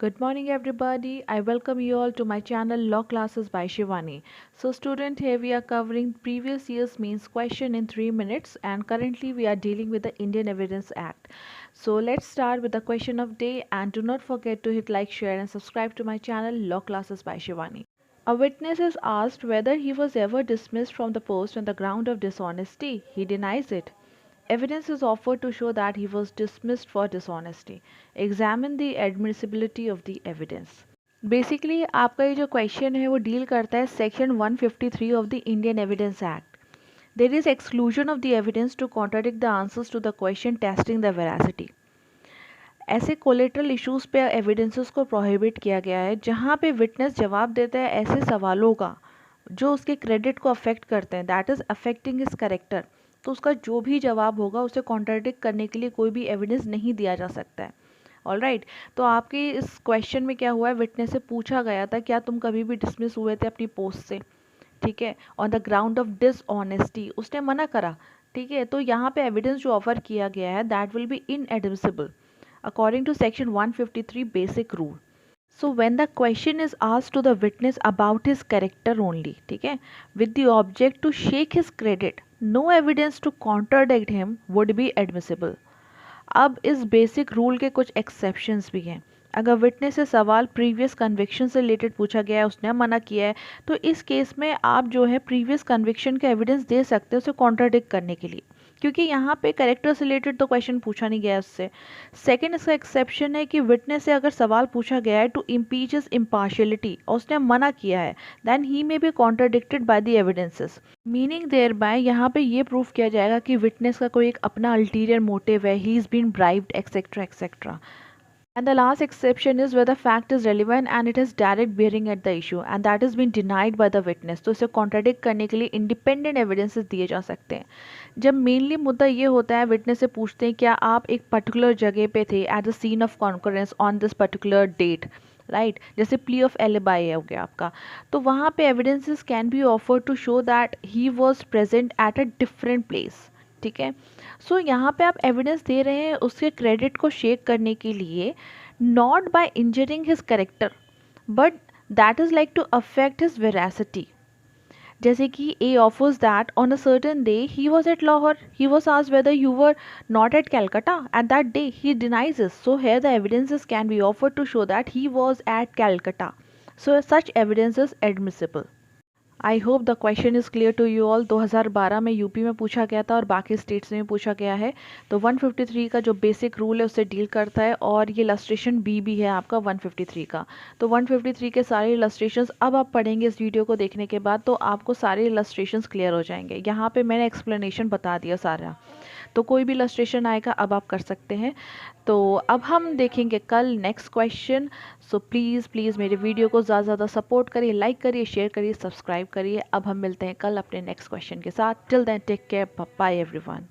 Good morning everybody. I welcome you all to my channel Law Classes by Shivani. So student, here we are covering previous year's means question in 3 minutes, and currently we are dealing with the Indian Evidence Act. So let's start with the question of day, and do not forget to hit like, share and subscribe to my channel Law Classes by Shivani. A witness is asked whether he was ever dismissed from the post on the ground of dishonesty. He denies it. Evidence is offered to show that he was dismissed for dishonesty. Examine the admissibility of the evidence. Basically आपका ये जो question है वो deal करता है section 153 of the Indian Evidence Act. There is exclusion of the evidence to contradict the answers to the question testing the veracity. ऐसे collateral issues पे evidences को प्रोहिबिट किया गया है जहाँ पे विटनेस जवाब देता है ऐसे सवालों का जो उसके क्रेडिट को अफेक्ट करते हैं, that is affecting his character. तो उसका जो भी जवाब होगा उसे कॉन्ट्राडिक्ट करने के लिए कोई भी एविडेंस नहीं दिया जा सकता है. ऑल राइट, तो आपके इस क्वेश्चन में क्या हुआ है, विटनेस से पूछा गया था क्या तुम कभी भी डिसमिस हुए थे अपनी पोस्ट से, ठीक है, on the ground of dishonesty. उसने मना करा, ठीक है. तो यहाँ पे एविडेंस जो ऑफर किया गया है that will be inadmissible according to section 153 basic rule. So when the question is asked to the witness about his character only, ठीक है, with the object to shake his credit, no evidence to contradict him would be admissible. अब इस basic rule के कुछ exceptions भी हैं. अगर witness से सवाल प्रीवियस कन्विक्शन से रिलेटेड पूछा गया है, उसने मना किया है, तो इस केस में आप जो है प्रीवियस कन्विक्शन का एविडेंस दे सकते हो उसे कॉन्ट्राडिक्ट करने के लिए, क्योंकि यहाँ पे कैरेक्टर से रिलेटेड तो क्वेश्चन पूछा नहीं गया उससे. सेकंड इसका एक्सेप्शन है कि विटनेस से अगर सवाल पूछा गया है टू इम्पीच हिज इम्पार्शियलिटी और उसने मना किया है, then he may be contradicted by the evidences. Meaning thereby यहाँ पे ये प्रूव किया जाएगा कि विटनेस का कोई एक अपना अल्टीरियर मोटिव है, he is been bribed etcetera etcetera. And the last exception is where the fact is relevant and it has direct bearing at the issue and that has been denied by the witness. तो इसे contradict करने के लिए independent evidences दिए जा सकते हैं. जब मेनली मुद्दा ये होता है, विटनेस से पूछते हैं क्या आप एक पर्टिकुलर जगह पे थे at the scene of concurrence on this particular date, right, जैसे प्ली ऑफ एलिबाई हो गया आपका, तो वहाँ पे evidences can be offer to show that he was present at a different place, ठीक है. सो यहाँ पे आप एविडेंस दे रहे हैं उसके क्रेडिट को शेक करने के लिए, not by injuring his character but that is like to affect his veracity. जैसे कि A offers that on a certain day he was at Lahore, he was asked whether you were not at Calcutta at that day, he denies this. So here the evidences can be offered to show that he was at Calcutta. So such evidence is admissible. I hope the question is clear to you all. 2012 में UP में पूछा गया था और बाकी states में पूछा गया है. तो 153 का जो बेसिक रूल है उससे डील करता है और ये इलस्ट्रेशन बी भी है आपका 153 का. तो 153 के सारे इलस्ट्रेशंस अब आप पढ़ेंगे इस वीडियो को देखने के बाद तो आपको सारे इलस्ट्रेशंस क्लियर हो जाएंगे. यहाँ पे मैंने एक्सप्लेनेशन बता दिया सारा, तो कोई भी इलस्ट्रेशन आएगा अब आप कर सकते हैं. तो अब हम देखेंगे कल next question. So please please मेरे वीडियो को ज़्यादा से ज़्यादा सपोर्ट करिए, लाइक करिए, शेयर करिए, सब्सक्राइब करिए. अब हम मिलते हैं कल अपने नेक्स्ट क्वेश्चन के साथ. Till then take care, bye everyone.